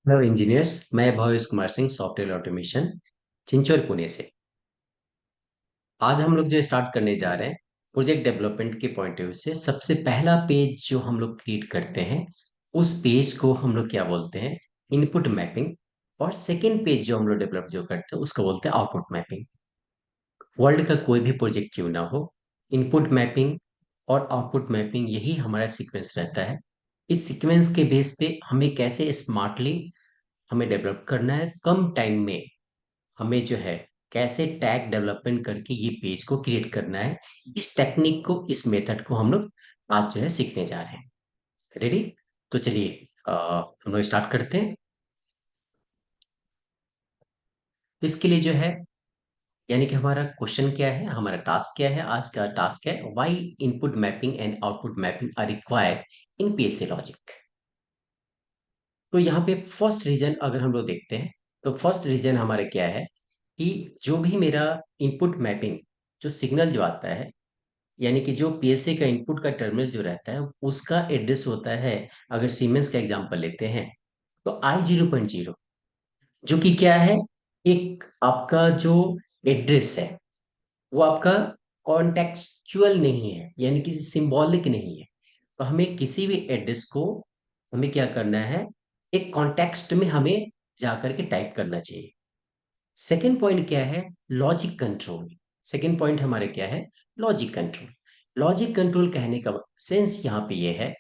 Hello engineers. मैं Bhavesh Kumar Singh, software automation, चिंचोर Pune से। आज हम लोग जो स्टार्ट करने जा रहे हैं, प्रोजेक्ट डेवलपमेंट के पॉइंट ऑफ व्यू से सबसे पहला पेज जो हम लोग क्रिएट करते हैं, उस पेज को हम लोग क्या बोलते हैं? Input mapping. और सेकेंड पेज जो हम लोग डेवलप जो करते हैं उसको बोलते हैं आउटपुट मैपिंग। वर्ल्ड का कोई भी प्रोजेक्ट क्यों ना हो, इनपुट मैपिंग और आउटपुट मैपिंग यही हमारा सीक्वेंस रहता है। इस सीक्वेंस के बेस पे हमें कैसे स्मार्टली हमें डेवलप करना है, कम टाइम में हमें जो है कैसे टैग डेवलपमेंट करके ये पेज को क्रिएट करना है। इस टेक्निक को, इस मेथड को हम लोग आज जो है सीखने जा रहे हैं। रेडी? तो चलिए हम लोग स्टार्ट करते हैं। तो इसके लिए जो है, यानी कि हमारा क्वेश्चन क्या है, हमारा टास्क क्या है, आज का टास्क है why input mapping and output mapping are required in PLC logic. तो यहाँ पे फर्स्ट रीजन अगर हम लोग देखते हैं, तो फर्स्ट रीजन हमारा क्या है कि जो भी मेरा इनपुट मैपिंग, जो सिग्नल जो आता है, यानी कि जो पीएलसी का इनपुट का टर्मिनल जो रहता है उसका एड्रेस होता है। अगर सीमेंस का एग्जांपल लेते हैं तो I0.0, जो कि क्या है, एक आपका जो एड्रेस है वो आपका कॉन्टेक्चुअल नहीं है, यानी कि सिंबॉलिक नहीं है। तो हमें किसी भी एड्रेस को हमें क्या करना है, एक कॉन्टेक्स्ट में हमें जाकर के टाइप करना चाहिए। सेकेंड पॉइंट क्या है? Logic control. सेकेंड पॉइंट हमारे क्या है? Logic control. लॉजिक कंट्रोल कहने का सेंस यहाँ पे ये है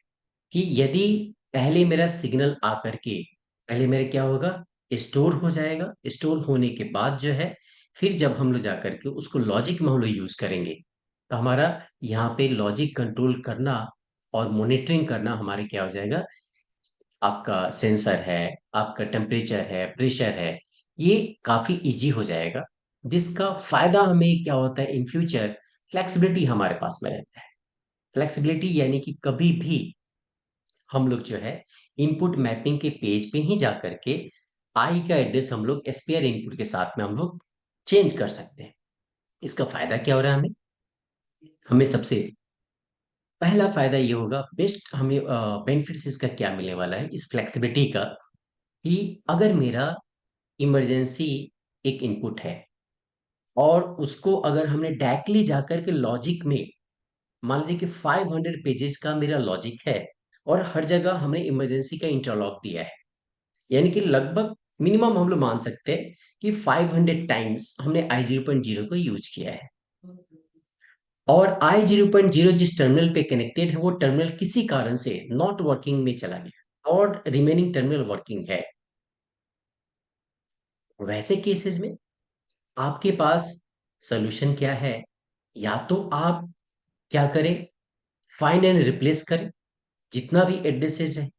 कि यदि पहले मेरा सिग्नल आकर के पहले मेरा क्या होगा, स्टोर हो जाएगा। स्टोर होने के बाद जो है, फिर जब हम लोग जाकर के उसको लॉजिक में हम लोग यूज करेंगे, तो हमारा यहाँ पे लॉजिक कंट्रोल करना और मॉनिटरिंग करना हमारे क्या हो जाएगा, आपका सेंसर है, आपका टेम्परेचर है, प्रेशर है, ये काफी इजी हो जाएगा। जिसका फायदा हमें क्या होता है इन फ्यूचर, फ्लेक्सिबिलिटी हमारे पास में रहता है। फ्लेक्सिबिलिटी यानी कि कभी भी हम लोग जो है इनपुट मैपिंग के पेज पे ही जा करके आई का एड्रेस हम लोग एसपीआर इनपुट के साथ में हम लोग चेंज कर सकते हैं। इसका फायदा क्या हो रहा है हमें? हमें सबसे पहला फायदा ये होगा, बेस्ट हमें बेनिफिट्स इसका क्या मिलने वाला है इस फ्लेक्सिबिलिटी का, कि अगर मेरा इमरजेंसी एक इनपुट है और उसको अगर हमने डायरेक्टली जाकर के लॉजिक में, मान लीजिए कि 500 पेजेस का मेरा लॉजिक है और हर जगह हमने इमरजेंसी का इंटरलॉक दिया है, यानी कि लगभग मिनिमम हम लोग मान सकते हैं कि 500 टाइम्स हमने I0.0 को यूज किया है। और I0.0 जिस टर्मिनल पे कनेक्टेड है वो टर्मिनल किसी कारण से नॉट वर्किंग में चला गया और रिमेनिंग टर्मिनल वर्किंग है, वैसे केसेस में आपके पास सोल्यूशन क्या है? या तो आप क्या करें, फाइंड एंड रिप्लेस करें जितना भी एड्रेसेस है।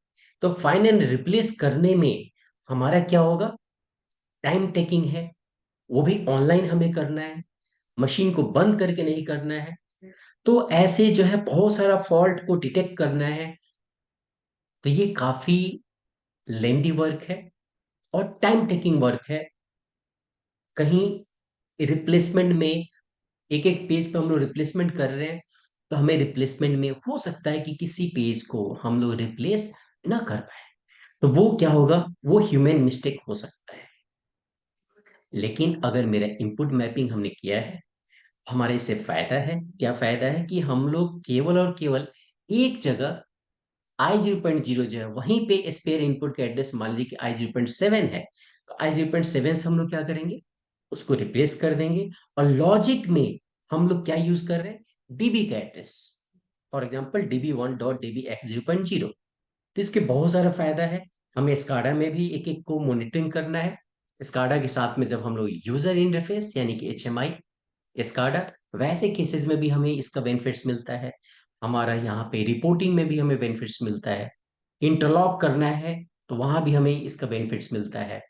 तो फाइंड एंड रिप्लेस करने में हमारा क्या होगा, टाइम टेकिंग है, वो भी ऑनलाइन हमें करना है, मशीन को बंद करके नहीं करना है। तो ऐसे जो है बहुत सारा फॉल्ट को डिटेक्ट करना है। तो ये काफी लेंदी वर्क है और टाइम टेकिंग वर्क है। कहीं रिप्लेसमेंट में एक एक पेज पे हम लोग रिप्लेसमेंट कर रहे हैं, तो हमें रिप्लेसमेंट में हो सकता है कि किसी पेज को हम लोग रिप्लेस ना कर पाए, तो वो क्या होगा, वो ह्यूमन मिस्टेक हो सकता है। लेकिन अगर मेरा इनपुट मैपिंग हमने किया है, हमारे इससे फायदा है। क्या फायदा है कि हम लोग केवल और केवल एक जगह I0.0 जो है वहीं पे स्पेयर इनपुट का एड्रेस, मान लीजिए कि I0.7 है, तो I0.7 से हम लोग क्या करेंगे, उसको रिप्लेस कर देंगे। और लॉजिक में हम लोग क्या यूज कर रहे हैं, डीबी का address, for example DB1.DB X0.0। तो इसके बहुत सारा फायदा है। हमें स्काडा में भी एक एक को मॉनिटरिंग करना है। स्काडा के साथ में जब हम लोग यूजर इंटरफेस यानी कि HMI स्काडा, वैसे केसेस में भी हमें इसका बेनिफिट्स मिलता है। हमारा यहाँ पे रिपोर्टिंग में भी हमें बेनिफिट्स मिलता है। इंटरलॉक करना है तो वहां भी हमें इसका बेनिफिट्स मिलता है।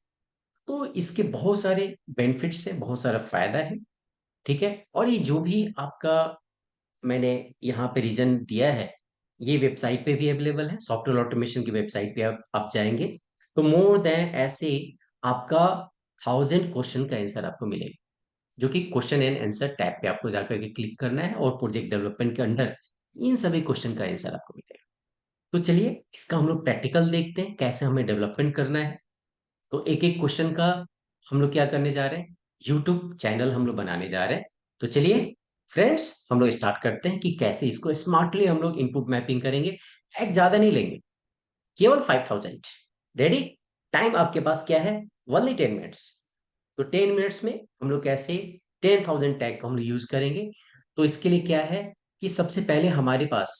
तो इसके बहुत सारे बेनिफिट्स है, बहुत सारा फायदा है। ठीक है, और ये जो भी आपका मैंने यहाँ पे रीजन दिया है, ये वेबसाइट पे भी अवेलेबल है। सॉफ्टवेयर ऑटोमेशन की वेबसाइट पे आप जाएंगे तो मोर देन ऐसे आपका 1000 क्वेश्चन का आंसर आपको मिलेगा, जो कि क्वेश्चन एंड आंसर टैब पे आपको जाकर के क्लिक करना है और प्रोजेक्ट डेवलपमेंट के अंडर इन सभी क्वेश्चन का आंसर आपको मिलेगा। तो चलिए इसका हम लोग प्रैक्टिकल देखते हैं कैसे हमें डेवलपमेंट करना है। तो एक एक क्वेश्चन का हम लोग क्या करने जा रहे हैं, यूट्यूब चैनल हम लोग बनाने जा रहे हैं। तो चलिए फ्रेंड्स, हम लोग स्टार्ट करते हैं कि कैसे इसको स्मार्टली हम लोग इनपुट मैपिंग करेंगे। एक ज्यादा नहीं लेंगे, केवल 5000। रेडी? टाइम आपके पास क्या है, ओनली 10 मिनट्स। तो 10 मिनट्स में हम लोग कैसे 10,000 टैग को हम लोग यूज करेंगे। तो इसके लिए क्या है कि सबसे पहले हमारे पास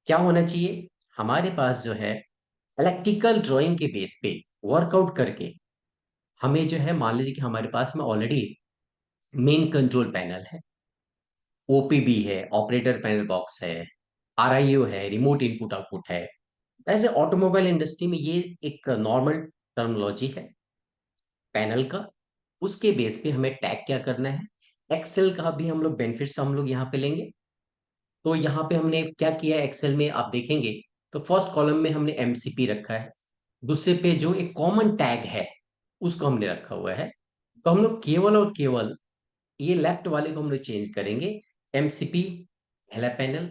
क्या होना चाहिए, हमारे पास जो है इलेक्ट्रिकल ड्राइंग के बेस पे वर्कआउट करके हमें जो है, मान लीजिए कि हमारे पास में ऑलरेडी मेन कंट्रोल पैनल है, ओपीबी है, ऑपरेटर पैनल बॉक्स है, आरआईओ है, रिमोट इनपुट आउटपुट है। ऐसे ऑटोमोबाइल इंडस्ट्री में ये एक नॉर्मल टर्मिनोलॉजी है पैनल का। उसके बेस पे हमें टैग क्या करना है, एक्सेल का भी हम लोग बेनिफिट्स हम लोग यहाँ पे लेंगे। तो यहाँ पे हमने क्या किया है, एक्सेल में आप देखेंगे तो फर्स्ट कॉलम में हमने एमसीपी रखा है, दूसरे पे जो एक कॉमन टैग है उसको हमने रखा हुआ है। तो हम लोग केवल और केवल ये लेफ्ट वाले को हम लोग चेंज करेंगे। एमसीपी पहला पैनल,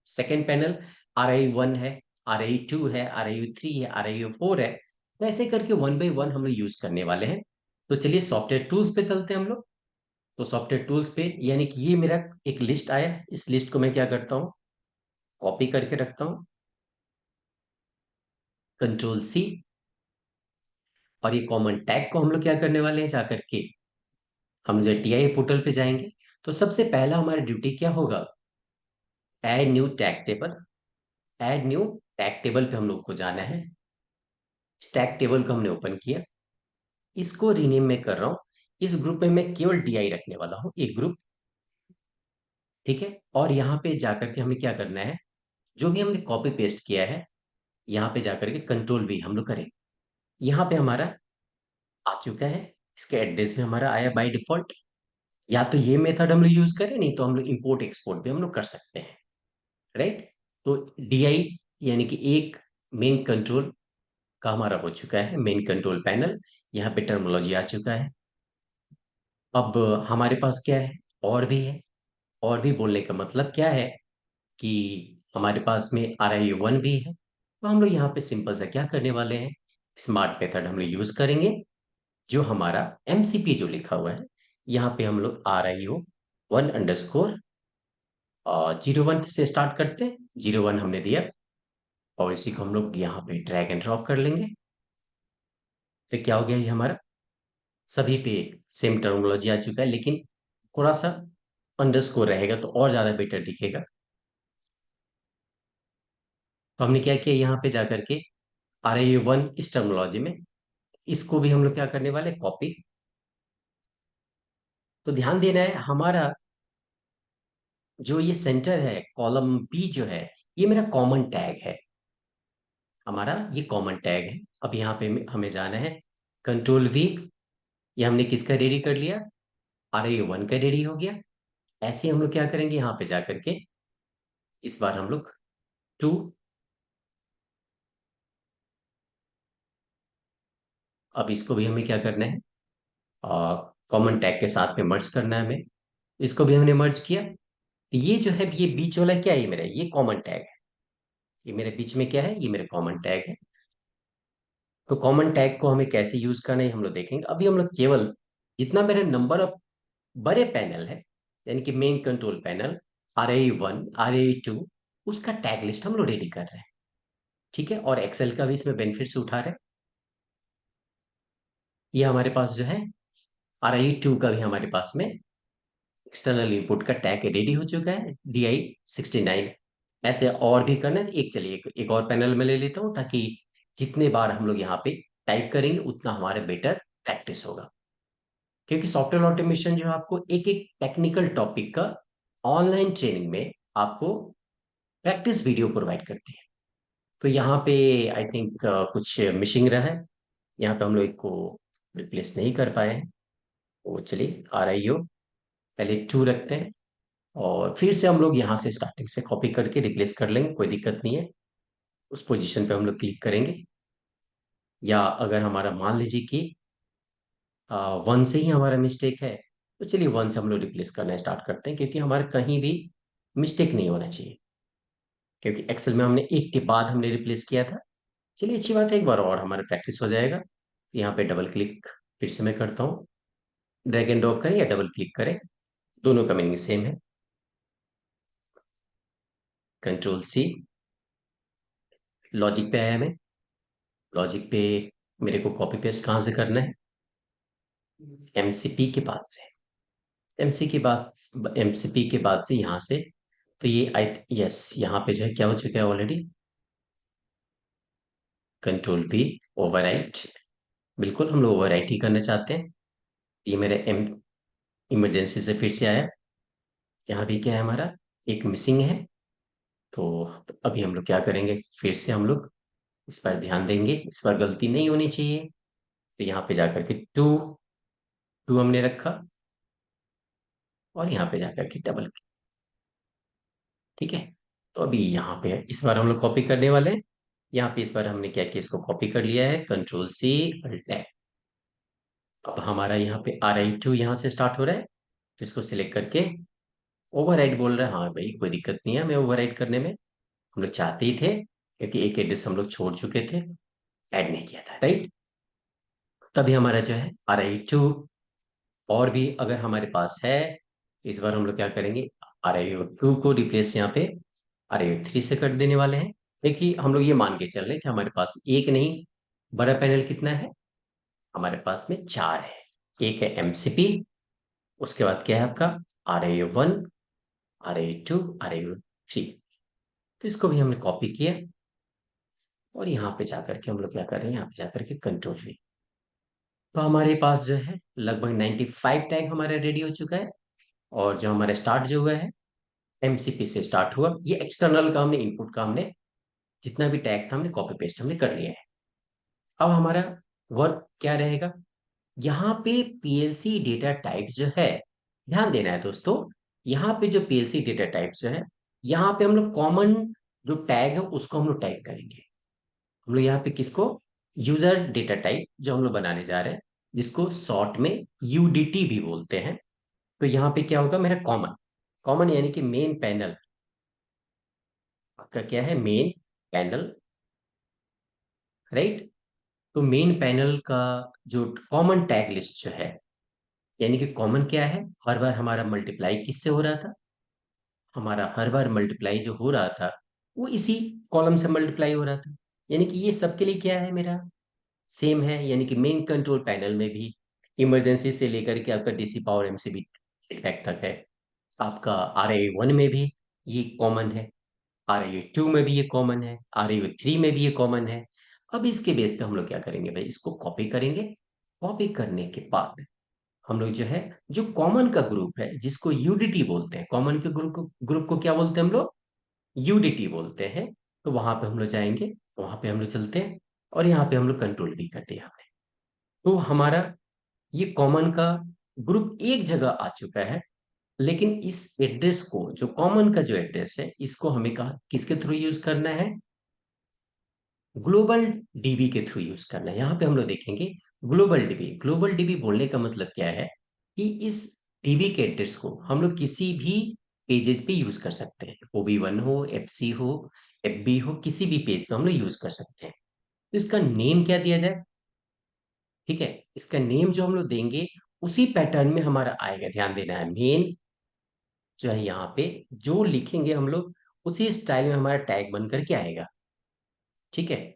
सेकेंड पैनल RI1 है, RI2 है, RI3 है, RI4 है। तो ऐसे करके वन बाई वन हम लोग यूज करने वाले हैं। तो चलिए सॉफ्टवेयर टूल्स पे चलते हैं हम लोग। तो सॉफ्टवेयर टूल्स पे यानी कि ये मेरा एक लिस्ट आया, इस लिस्ट को मैं क्या करता हूँ, कॉपी करके रखता हूँ, Ctrl+C। और ये कॉमन टैग को हम लोग क्या करने वाले हैं, जाकर के हम जो टीआई पोर्टल पे जाएंगे। तो सबसे पहला हमारा ड्यूटी क्या होगा, add new tag table. Add new tag table पे हम लोग को जाना है। इस टैग टेबल को हमने ओपन किया, इसको रीनेम में कर रहा हूँ। इस ग्रुप में मैं केवल डीआई रखने वाला हूँ, एक ग्रुप। ठीक है, और यहाँ पे जाकर के हमें क्या करना है, जो भी हमने कॉपी पेस्ट किया है यहाँ पे जाकर के Ctrl+V हम लोग करें। यहाँ पे हमारा आ चुका है, इसके एड्रेस में हमारा आया बाय डिफॉल्ट। या तो ये मेथड हम लोग यूज करें, नहीं तो हम लोग इंपोर्ट एक्सपोर्ट भी हम लोग कर सकते हैं। राइट? तो डीआई यानी कि एक मेन कंट्रोल का हमारा हो चुका है, मेन कंट्रोल पैनल। यहाँ पे टर्मिनोलॉजी आ चुका है। अब हमारे पास क्या है, और भी है। और भी बोलने का मतलब क्या है कि हमारे पास में RI1 भी है। तो हम लोग यहाँ पे सिंपल सा क्या करने वाले हैं, स्मार्ट मेथड हम लोग यूज करेंगे। जो हमारा एमसीपी जो लिखा हुआ है, यहाँ पे हम लोग RIO1_, 01 से स्टार्ट करते हैं, 01 हमने दिया। और इसी को हम लोग यहाँ पे ड्रैग एंड ड्रॉप कर लेंगे। फिर क्या हो गया, ये हमारा सभी पे सेम टर्मिनोलॉजी आ चुका है, लेकिन थोड़ा सा अंडरस्कोर रहेगा तो और ज्यादा बेटर दिखेगा। तो हमने क्या किया, यहाँ पे जाकर के RI1 इस टर्मिनोलॉजी में, इसको भी हम लोग क्या करने वाले, कॉपी। तो ध्यान देना है, हमारा जो ये सेंटर है, कॉलम बी जो है, ये मेरा कॉमन टैग है। हमारा ये कॉमन टैग है। अब यहाँ पे हमें जाना है, Ctrl+V। ये हमने किसका रेडी कर लिया, RI1 का रेडी हो गया। ऐसे हम लोग क्या करेंगे, यहाँ पे जाकर के इस बार हम लोग 2, अब इसको भी हमें क्या करना है, कॉमन टैग के साथ में मर्ज करना है हमें। इसको भी हमने मर्ज किया। ये जो है, ये बीच वाला क्या है, ये मेरा ये कॉमन टैग है। ये मेरे बीच में क्या है, ये मेरा कॉमन टैग है। तो कॉमन टैग को हमें कैसे यूज करना है हम लोग देखेंगे। अभी हम लोग केवल जितना मेरे नंबर ऑफ बड़े पैनल है, यानी कि main control panel, RI1, RI2, उसका टैग लिस्ट हम लोग रेडी कर रहे हैं। ठीक है, और एक्सेल का भी इसमें बेनिफिट्स उठा रहे हैं। ये हमारे पास जो है RI2 का भी हमारे पास में एक्सटर्नल इनपुट का टैग रेडी हो चुका है, DI69। ऐसे और भी करना है तो एक, चलिए एक और पैनल में ले लेता हूँ, ताकि जितने बार हम लोग यहाँ पे टाइप करेंगे उतना हमारे बेटर प्रैक्टिस होगा। क्योंकि सॉफ्टवेयर ऑटोमेशन जो है आपको एक एक टेक्निकल टॉपिक का ऑनलाइन ट्रेनिंग में आपको प्रैक्टिस वीडियो प्रोवाइड करती है। तो यहाँ पे आई थिंक कुछ मिसिंग रहा है, यहाँ पे हम लोग इसको रिप्लेस नहीं कर पाए हैं। तो चलिए RIO पहले 2 रखते हैं, और फिर से हम लोग यहाँ से स्टार्टिंग से कॉपी करके रिप्लेस कर लेंगे, कोई दिक्कत नहीं है। उस पोजीशन पे हम लोग क्लिक करेंगे। या अगर हमारा मान लीजिए कि 1 से ही हमारा मिस्टेक है, तो चलिए 1 से हम लोग रिप्लेस करना स्टार्ट करते हैं, क्योंकि हमारा कहीं भी मिस्टेक नहीं होना चाहिए। क्योंकि एक्सेल में हमने एक के बाद हमने रिप्लेस किया था। चलिए अच्छी बात है, एक बार और हमारा प्रैक्टिस हो जाएगा। यहाँ पे डबल क्लिक फिर से मैं करता हूँ। ड्रैग एंड ड्रॉप करें या डबल क्लिक करें, दोनों का मीनिंग सेम है। कंट्रोल सी, लॉजिक पे आया मैं। लॉजिक पे मेरे को कॉपी पेस्ट कहाँ से करना है? एमसीपी के बाद से। एमसीपी के बाद से यहाँ से। तो ये आई, यस, यहाँ पे जो है क्या हो चुका है ऑलरेडी। Control P, overwrite. बिल्कुल हम लोग ओवरराइट ही करना चाहते हैं। ये मेरे इमरजेंसी से फिर से आया। यहाँ भी क्या है हमारा, एक मिसिंग है। तो अभी हम लोग क्या करेंगे, फिर से हम लोग इस पर ध्यान देंगे, इस पर गलती नहीं होनी चाहिए। तो यहाँ पे जाकर के टू, टू हमने रखा, और यहाँ पे जाकर के डबल। ठीक है। तो अभी यहाँ पे इस बार हम लोग कॉपी करने वाले हैं। यहाँ पे इस बार हमने क्या किया, इसको कॉपी कर लिया है, कंट्रोल सी, अल्ट F। अब हमारा यहाँ पे RI2 यहाँ से स्टार्ट हो रहा है, तो इसको सिलेक्ट करके ओवरराइट बोल रहा है। हाँ भाई, कोई दिक्कत नहीं है हमें ओवरराइट करने में, हम लोग चाहते ही थे, क्योंकि एक एड्रेस हम लोग छोड़ चुके थे, ऐड नहीं किया था, राइट। तभी हमारा जो है RI2, और भी अगर हमारे पास है, इस बार हम लोग क्या करेंगे, RI2 को रिप्लेस यहाँ पे RI3 से कर देने वाले हैं। देखिए हम लोग ये मान के चल रहे हैं कि हमारे पास एक नहीं, बड़ा पैनल कितना है हमारे पास में, चार है। एक है एमसीपी, उसके बाद क्या है आपका RI1, RI2, RI3। तो इसको भी हमने कॉपी किया, और यहाँ पे जाकर के हम लोग क्या कर रहे हैं, यहाँ पे जाकर के कंट्रोल V। तो हमारे पास जो है लगभग 95 टैग हमारा रेडी हो चुका है। और जो हमारा स्टार्ट जो हुआ है, एमसीपी से स्टार्ट हुआ, ये एक्सटर्नल का हमने, इनपुट का हमने जितना भी टैग था हमने कॉपी पेस्ट हमने कर लिया है। अब हमारा वर्क क्या रहेगा, यहाँ पे पीएलसी डेटा टाइप जो है, ध्यान देना है दोस्तों। यहाँ पे जो पीएलसी डेटा टाइप जो है, यहाँ पे हम लोग कॉमन जो टैग है उसको हम लोग टाइप करेंगे। हम लोग यहाँ पे किसको, यूजर डेटा टाइप जो हम लोग बनाने जा रहे हैं, जिसको शॉर्ट में यूडीटी भी बोलते हैं। तो यहाँ पे क्या होगा मेरा कॉमन, कॉमन यानी कि मेन पैनल का क्या है, मेन पैनल, राइट। तो मेन पैनल का जो कॉमन टैग लिस्ट जो है, यानी कि कॉमन क्या है, हर बार हमारा मल्टीप्लाई किससे हो रहा था, हमारा हर बार मल्टीप्लाई जो हो रहा था वो इसी कॉलम से मल्टीप्लाई हो रहा था। यानी कि ये सबके लिए क्या है मेरा, सेम है। यानी कि मेन कंट्रोल पैनल में भी इमरजेंसी से लेकर के आपका डीसी पावर एमसीबी इफेक्ट तक है। आपका RA1 में भी ये कॉमन है, RA2 में भी ये कॉमन है, RA3 में भी ये कॉमन है। अब इसके बेस पे हम लोग क्या करेंगे भाई, इसको कॉपी करेंगे। कॉपी करने के बाद हम लोग जो है, जो कॉमन का ग्रुप है जिसको यूडीटी बोलते हैं, कॉमन के ग्रुप को क्या बोलते हैं हम लोग, यूडीटी बोलते हैं। तो वहां पे हम लोग जाएंगे, वहां पे हम लोग चलते हैं, और यहाँ पे हम लोग कंट्रोल भी करते हैं हमने। तो हमारा ये कॉमन का ग्रुप एक जगह आ चुका है। लेकिन इस एड्रेस को, जो कॉमन का जो एड्रेस है, इसको हमें कहा किसके थ्रू यूज करना है, ग्लोबल डीबी के थ्रू यूज करना है। यहाँ पे हम लोग देखेंगे ग्लोबल डीबी। ग्लोबल डीबी बोलने का मतलब क्या है, कि इस डीबी के एड्रेस को हम लोग किसी भी पेजेस पे यूज कर सकते हैं, OB1 हो, FC हो, FB हो, किसी भी पेज पे हम लोग यूज कर सकते हैं। तो इसका नेम क्या दिया जाए, ठीक है, इसका नेम जो हम लोग देंगे उसी पैटर्न में हमारा आएगा। ध्यान देना है, मेन जो है यहाँ पे जो लिखेंगे हम लोग, उसी स्टाइल में हमारा टैग बन करके आएगा। ठीक है।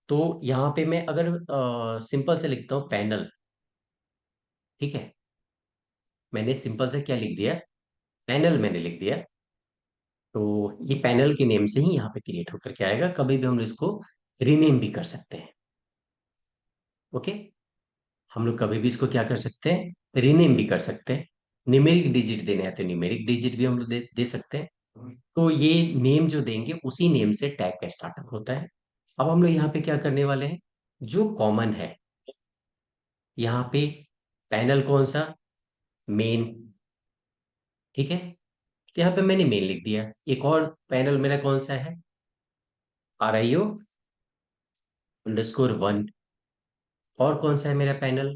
तो यहाँ पे मैं अगर सिंपल से लिखता हूँ पैनल, ठीक है, मैंने सिंपल से क्या लिख दिया, पैनल मैंने लिख दिया। तो ये पैनल के नेम से ही यहाँ पे क्रिएट होकर के आएगा। कभी भी हम लोग इसको रीनेम भी कर सकते हैं। ओके, हम लोग कभी भी इसको क्या कर सकते हैं, रीनेम भी कर सकते हैं। न्यूमेरिक डिजिट देने हैं तो न्यूमेरिक डिजिट भी हम लोग दे सकते हैं। तो ये नेम जो देंगे उसी नेम से टैग का स्टार्टअप होता है। अब हम लोग यहाँ पे क्या करने वाले हैं, जो कॉमन है, यहाँ पे पैनल कौन सा, मेन, ठीक है। तो यहाँ पे मैंने मेन लिख दिया। एक और पैनल मेरा कौन सा है, RIO_1। और कौन सा है मेरा पैनल,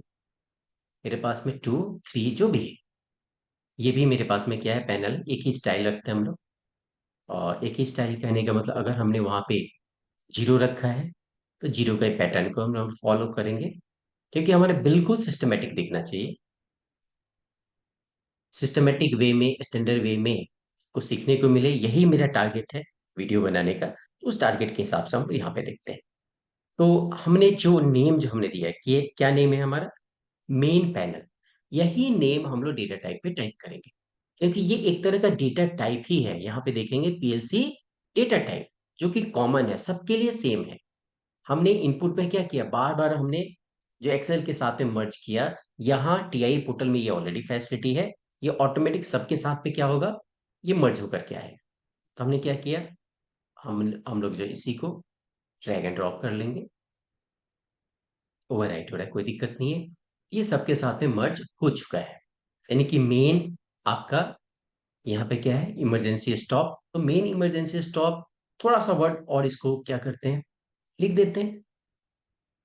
मेरे पास में 2, 3 जो भी है, ये भी मेरे पास में क्या है, पैनल। एक ही स्टाइल रखते हैं हम लोग। और एक ही स्टाइल कहने का मतलब, अगर हमने वहां पे जीरो रखा है, तो जीरो का पैटर्न को हम लोग फॉलो करेंगे। क्योंकि हमारे बिल्कुल सिस्टमेटिक दिखना चाहिए, सिस्टमेटिक वे में, स्टैंडर्ड वे में कुछ सीखने को मिले, यही मेरा टारगेट है वीडियो बनाने का। उस टारगेट के हिसाब से हम यहाँ पे देखते हैं। तो हमने जो नेम जो हमने दिया है कि ये क्या नेम है हमारा, मेन पैनल, यही नेम हम लोग डेटा टाइप पे टाइप करेंगे, क्योंकि ये एक तरह का डेटा टाइप ही है। यहाँ पे देखेंगे पीएलसी डेटा टाइप, जो कि कॉमन है, सबके लिए सेम है। हमने इनपुट में क्या किया, बार बार हमने जो एक्सेल के साथ में मर्ज किया, यहाँ टीआई पोर्टल में ये ऑलरेडी फैसिलिटी है, ये ऑटोमेटिक सबके साथ में क्या होगा, ये मर्ज होकर के आएगा। तो हमने क्या किया, हम लोग जो इसी को ड्रैग एंड ड्रॉप कर लेंगे, ओवरराइट हो रहा है, कोई दिक्कत नहीं है। ये सबके साथ में मर्ज हो चुका है। यानी कि मेन आपका यहाँ पे क्या है, इमरजेंसी स्टॉप। तो मेन इमरजेंसी स्टॉप, थोड़ा सा वर्ड और इसको क्या करते हैं, लिख देते हैं,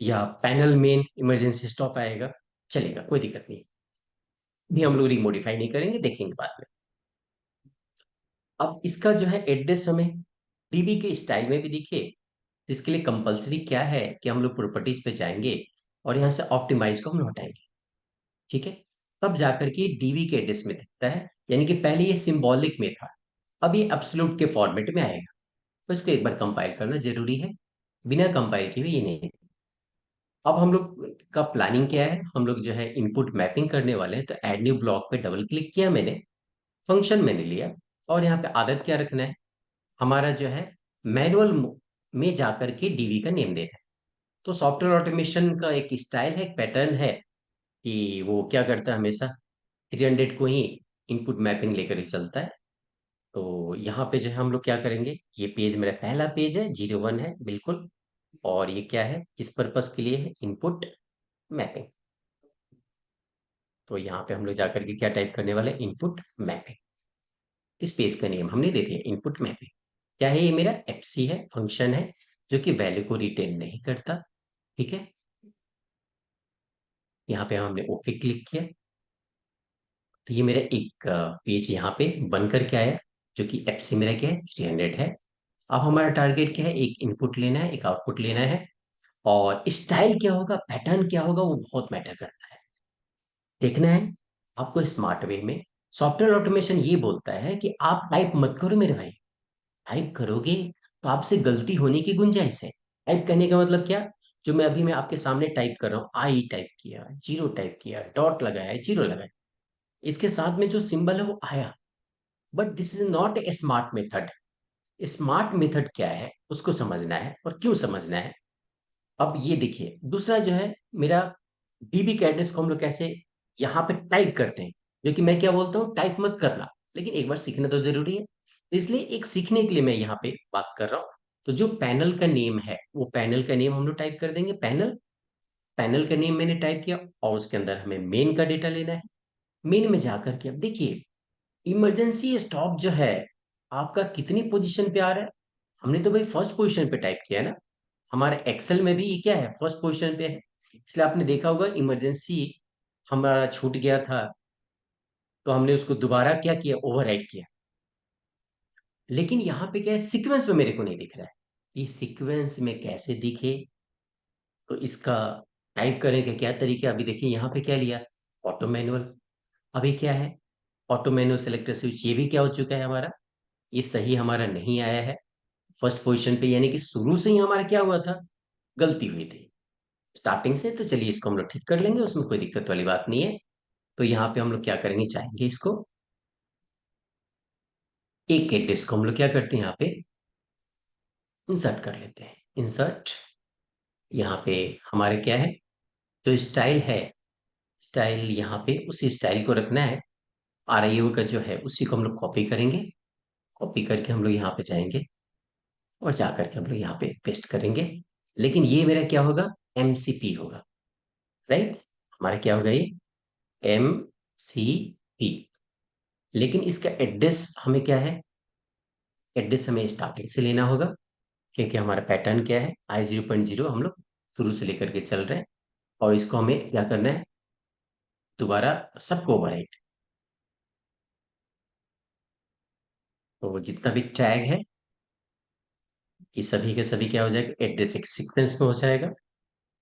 या पैनल मेन इमरजेंसी स्टॉप आएगा, चलेगा, कोई दिक्कत नहीं। भी हम लोग रिमोडिफाई नहीं करेंगे, देखेंगे बाद में। अब इसका जो है एड्रेस हमें डीबी के स्टाइल में भी दिखे, तो इसके लिए कंपलसरी क्या है कि हम लोग प्रॉपर्टीज पे जाएंगे और यहाँ से ऑप्टिमाइज को हम हटाएंगे, ठीक है। तब जाकर के डीबी के एड्रेस में दिखता है, यानी कि पहले ये सिंबॉलिक में था, अब ये एब्सोल्यूट के फॉर्मेट में आएगा। तो इसको एक बार कंपाइल करना जरूरी है, बिना कंपाइल किए हुए ये नहीं। अब हम लोग का प्लानिंग क्या है, हम लोग जो है इनपुट मैपिंग करने वाले हैं। तो ऐड न्यू ब्लॉक पे डबल क्लिक किया मैंने, फंक्शन मैंने लिया, और यहाँ पे आदत क्या रखना है, हमारा जो है मैनुअल में जाकर के डीवी का नेम देना है। तो सॉफ्टवेयर ऑटोमेशन का एक स्टाइल है, एक पैटर्न है, कि वो क्या करता है, हमेशा 300 को ही इनपुट मैपिंग लेकर ही चलता है। तो यहाँ पे जो है हम लोग क्या करेंगे, ये पेज मेरा पहला पेज है, 01 है बिल्कुल। और ये क्या है, किस पर्पस के लिए है, इनपुट मैपिंग। तो यहाँ पे हम लोग जाकर के क्या टाइप करने वाले, इनपुट मैपिंग। इस पेज का नेम हमने दे दिया इनपुट मैपिंग। क्या है, ये मेरा एफसी है, फंक्शन है, जो कि वैल्यू को रिटेन नहीं करता, ठीक है। यहाँ पे हमने ओके क्लिक किया, तो ये मेरा एक पेज यहाँ पे बन करके आया, जो कि एफसी मेरा क्या है, 300 है। अब हमारा टारगेट क्या है, एक इनपुट लेना है, एक आउटपुट लेना है। और स्टाइल क्या होगा, पैटर्न क्या होगा, वो बहुत मैटर करता है। देखना है आपको स्मार्ट वे में। सॉफ्टवेयर ऑटोमेशन ये बोलता है कि आप टाइप मत करो मेरे भाई, टाइप करोगे तो आपसे गलती होने की गुंजाइश है। टाइप करने का मतलब क्या, जो मैं आपके सामने टाइप कर रहा हूँ, आई टाइप किया, जीरो टाइप किया, डॉट लगाया, जीरो लगाया, इसके साथ में जो सिंबल है वो आया। But this is not a smart method. Smart method क्या है उसको समझना है, और क्यों समझना है। अब ये देखिए, दूसरा जो है मेरा डीबी के एड्रेस को हम लोग कैसे यहाँ पे टाइप करते हैं, जो कि मैं क्या बोलता हूँ, टाइप मत करना, लेकिन एक बार सीखना तो जरूरी है। तो इसलिए एक सीखने के लिए मैं यहाँ पे बात कर रहा हूँ। तो जो पैनल का नेम है, वो पैनल का नेम हम लोग टाइप कर देंगे, पैनल। पैनल का नेम मैंने टाइप किया, और उसके अंदर हमें मेन का डेटा लेना है। मेन में जाकर के अब देखिए, इमरजेंसी स्टॉप जो है आपका कितनी पोजीशन पे आ रहा है। हमने तो भाई फर्स्ट पोजीशन पे टाइप किया है ना, हमारे एक्सेल में भी ये क्या है, फर्स्ट पोजीशन पे है। इसलिए आपने देखा होगा इमरजेंसी हमारा छूट गया था, तो हमने उसको दोबारा क्या किया, ओवरराइट किया। लेकिन यहाँ पे क्या है, सीक्वेंस में मेरे को नहीं दिख रहा है। ये सीक्वेंस में कैसे दिखे, तो इसका टाइप करने के क्या तरीके, अभी देखिए यहाँ पे क्या लिया, ऑटो मैनुअल। अभी क्या है, ऑटो मैनुअल सेलेक्टर स्विच, ये भी क्या हो चुका है हमारा, ये सही हमारा नहीं आया है फर्स्ट पोजीशन पे, यानी कि शुरू से ही हमारा क्या हुआ था, गलती हुई थी स्टार्टिंग से। तो चलिए इसको हम लोग ठीक कर लेंगे, उसमें कोई दिक्कत वाली बात नहीं है। तो यहाँ पे हम लोग क्या करेंगे, चाहेंगे इसको एक एक डिस्क को हम लोग क्या करते हैं, यहाँ पे इंसर्ट कर लेते हैं, इंसर्ट। यहाँ पे हमारे क्या है, जो स्टाइल है, स्टाइल यहाँ पे उसी स्टाइल को रखना है। आर आई ओ का जो है उसी को हम लोग कॉपी करेंगे, कॉपी करके हम लोग यहाँ पे जाएंगे, और जा करके हम लोग यहाँ पे पेस्ट करेंगे। लेकिन ये मेरा क्या होगा, एमसीपी होगा, राइट। हमारा क्या होगा ये, एम सी पी। लेकिन इसका एड्रेस हमें क्या है, एड्रेस हमें स्टार्टिंग से लेना होगा, क्योंकि हमारा पैटर्न क्या है, I0.0 हम लोग शुरू से लेकर के चल रहे हैं। और इसको हमें क्या करना है, दोबारा सबको ओवरराइट। तो जितना भी टैग है, ये सभी के सभी क्या हो जाएगा, एड्रेस एक सीक्वेंस में हो जाएगा।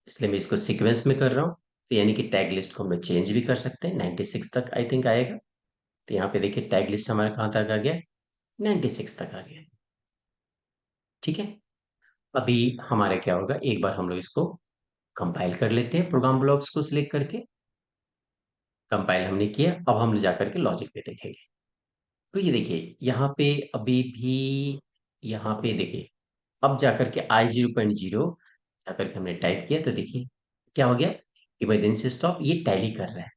इसलिए मैं इसको सीक्वेंस में कर रहा हूँ। तो यानी कि टैग लिस्ट को हम लोग चेंज भी कर सकते हैं, 96 तक आई थिंक आएगा। तो यहाँ पे देखिए टैग लिस्ट हमारा कहाँ तक आ गया, 96 तक आ गया। ठीक है। अभी हमारा क्या होगा, एक बार हम लोग इसको कंपाइल कर लेते हैं, प्रोग्राम ब्लॉक्स को सिलेक्ट करके। कंपाइल हमने किया, अब हम जा करके लॉजिक पे देखेंगे। तो ये देखिए यहाँ पे अभी भी, यहाँ पे देखिए अब जाकर के I 0.0 जाकर के हमने टाइप किया, तो देखिए क्या हो गया, इमरजेंसी स्टॉप ये टैली कर रहा है।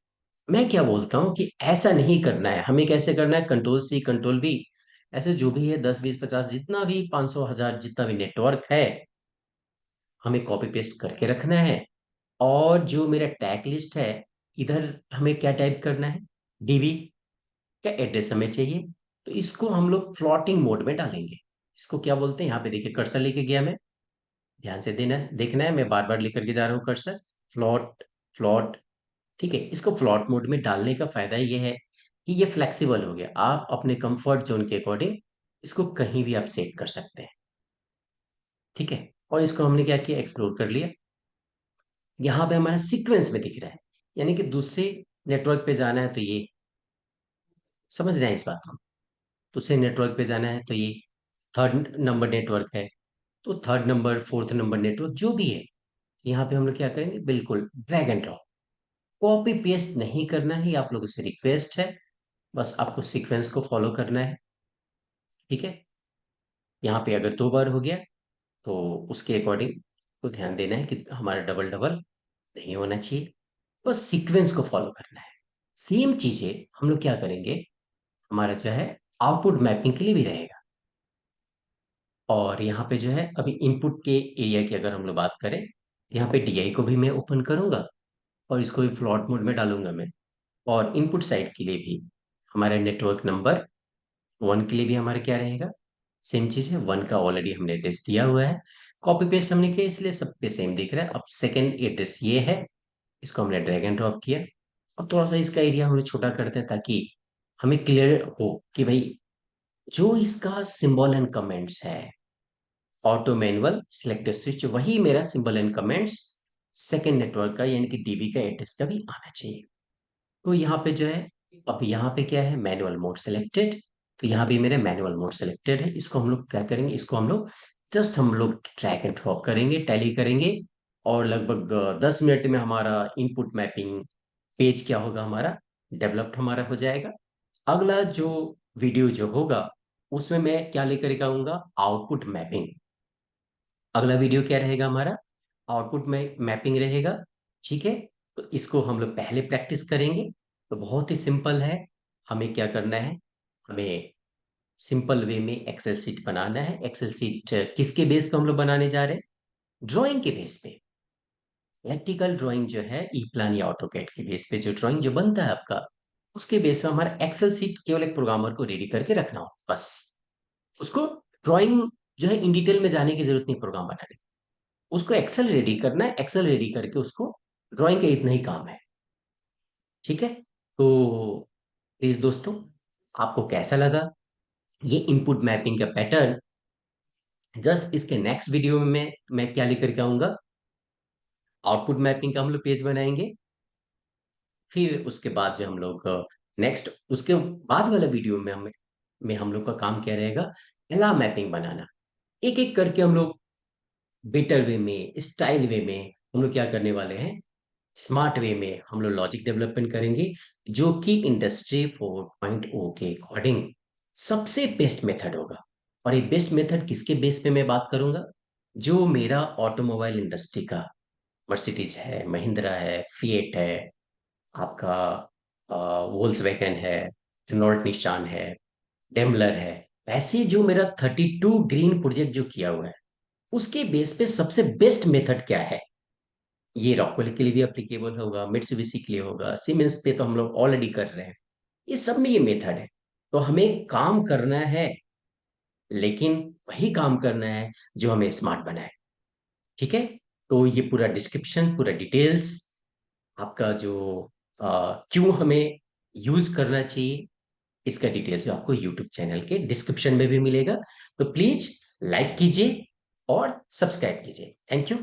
मैं क्या बोलता हूँ कि ऐसा नहीं करना है, हमें कैसे करना है, Ctrl+C Ctrl+V, ऐसे जो भी है 10 20 50 जितना भी 500 1000 जितना भी नेटवर्क है, हमें कॉपी पेस्ट करके रखना है। और जो मेरा टैग लिस्ट है, इधर हमें क्या टाइप करना है, डीबी का एड्रेस हमें चाहिए। तो इसको हम लोग फ्लोटिंग मोड में डालेंगे। इसको क्या बोलते हैं, यहाँ पे देखिए कर्सर लेके गया मैं, ध्यान से देना देखना है, मैं बार बार लेकर के जा रहा हूँ कर्सर, फ्लॉट फ्लॉट। ठीक है, इसको फ्लॉट मोड में डालने का फायदा ये है कि ये फ्लेक्सिबल हो गया, आप अपने कंफर्ट जोन के अकॉर्डिंग इसको कहीं भी आप सेट कर सकते हैं। ठीक है, और इसको हमने क्या किया, एक्सप्लोर कर लिया। यहाँ पे हमारा सीक्वेंस में दिख रहा है, यानी कि दूसरे नेटवर्क पे जाना है तो ये, समझ रहे हैं इस बात को, दूसरे नेटवर्क पे जाना है तो ये थर्ड नंबर नेटवर्क है, तो third number fourth number network जो भी है, यहाँ पे हम लोग क्या करेंगे, बिल्कुल drag and drop, copy paste नहीं करना है, ये आप लोगों से रिक्वेस्ट है। बस आपको सीक्वेंस को फॉलो करना है। ठीक है, यहाँ पे अगर 2 बार हो गया तो उसके अकॉर्डिंग को ध्यान देना है कि हमारा डबल डबल नहीं होना चाहिए, बस सीक्वेंस को फॉलो करना है। सेम चीजें हम लोग क्या करेंगे, हमारा जो है आउटपुट मैपिंग के लिए भी रहेगा। और यहाँ पे जो है अभी इनपुट के एरिया की अगर हम लोग बात करें, यहाँ पे डीआई को भी मैं ओपन करूंगा और इसको भी फ्लॉट मोड में डालूंगा मैं। और इनपुट साइड के लिए भी हमारा नेटवर्क नंबर 1 के लिए भी हमारा क्या रहेगा, सेम चीज है, 1 का ऑलरेडी हमने एड्रेस दिया हुआ है, कॉपी पेस्ट हमने किया इसलिए सब पे सेम दिख रहा है। अब सेकेंड एड्रेस ये है, इसको हमने ड्रैग एंड ड्रॉप किया। और थोड़ा सा इसका एरिया हम लोग छोटा करते हैं ताकि हमें क्लियर हो कि भाई जो इसका सिंबल एंड कमेंट्स है, ऑटो मैनुअल सिलेक्टेड स्विच, वही मेरा symbol and comments second network का यानी कि डीबी का एड्रेस का भी आना चाहिए। तो यहाँ पे जो है, अब यहाँ पे क्या है, मैनुअल मोड सिलेक्टेड, तो यहाँ पे मेरा मैनुअल मोड सिलेक्टेड है। इसको हम लोग क्या करेंगे, इसको हम लोग जस्ट हम लोग ट्रैक एंड ड्रॉप करेंगे, टैली करेंगे, और लगभग 10 मिनट में हमारा इनपुट मैपिंग पेज क्या होगा, हमारा डेवलप्ड हमारा हो जाएगा। अगला जो वीडियो जो होगा उसमें मैं क्या लेकर के आऊंगा, आउटपुट मैपिंग। अगला वीडियो क्या रहेगा हमारा, आउटपुट में मैपिंग रहेगा। ठीक है, तो इसको हम लोग पहले प्रैक्टिस करेंगे। तो बहुत ही सिंपल है, हमें क्या करना है, हमें सिंपल वे में एक्सेल सीट बनाना है। एक्सेल सीट किसके बेस पे हम लोग बनाने जा रहे हैं, ड्राइंग के बेस पे। प्रैक्टिकल ड्राइंग जो है ई प्लान या ऑटोकैड के बेस पे जो ड्राइंग जो बनता है आपका, उसके बेस पे हमारा एक्सेल सीट केवल एक प्रोग्रामर को रेडी करके रखना हो बस। उसको ड्राइंग जो है इन डिटेल में जाने की जरूरत नहीं प्रोग्राम बनाने, उसको एक्सेल रेडी करना है, एक्सेल रेडी करके उसको ड्राइंग का इतना ही काम है। ठीक है, तो प्लीज दोस्तों, आपको कैसा लगा ये इनपुट मैपिंग का पैटर्न। जस्ट इसके नेक्स्ट वीडियो में मैं क्या लेकर के आऊंगा, आउटपुट मैपिंग का हम लोग पेज बनाएंगे। फिर उसके बाद जो हम लोग नेक्स्ट उसके बाद वाला वीडियो में हम लोग का काम क्या रहेगा, एला मैपिंग बनाना। एक एक करके हम लोग बेटर वे में, स्टाइल वे में हम लोग क्या करने वाले हैं, स्मार्ट वे में हम लोग लॉजिक डेवलपमेंट करेंगे, जो कि इंडस्ट्री 4.0 के अकॉर्डिंग सबसे बेस्ट मेथड होगा। और ये बेस्ट मेथड किसके बेस पे मैं बात करूंगा, जो मेरा ऑटोमोबाइल इंडस्ट्री का मर्सिडीज है, महिंद्रा है, फिएट है, आपका वोल्क्सवैगन है, रेनॉल्ट निशान है, डेमलर है, ऐसे जो मेरा 32 ग्रीन प्रोजेक्ट जो किया हुआ है, उसके बेस पे सबसे बेस्ट मेथड क्या है। ये रॉकवेल के लिए भी अप्लीकेबल होगा, मित्सुबिशी के लिए होगा, सीमेंस पे तो हम लोग ऑलरेडी कर रहे हैं, ये सब में ये मेथड है। तो हमें काम करना है, लेकिन वही काम करना है जो हमें स्मार्ट बनाए। ठीक है, तो ये पूरा डिस्क्रिप्शन, पूरा डिटेल्स, आपका जो क्यों हमें यूज करना चाहिए, इसका डिटेल्स आपको यूट्यूब चैनल के डिस्क्रिप्शन में भी मिलेगा। तो प्लीज लाइक कीजिए और सब्सक्राइब कीजिए। Thank you.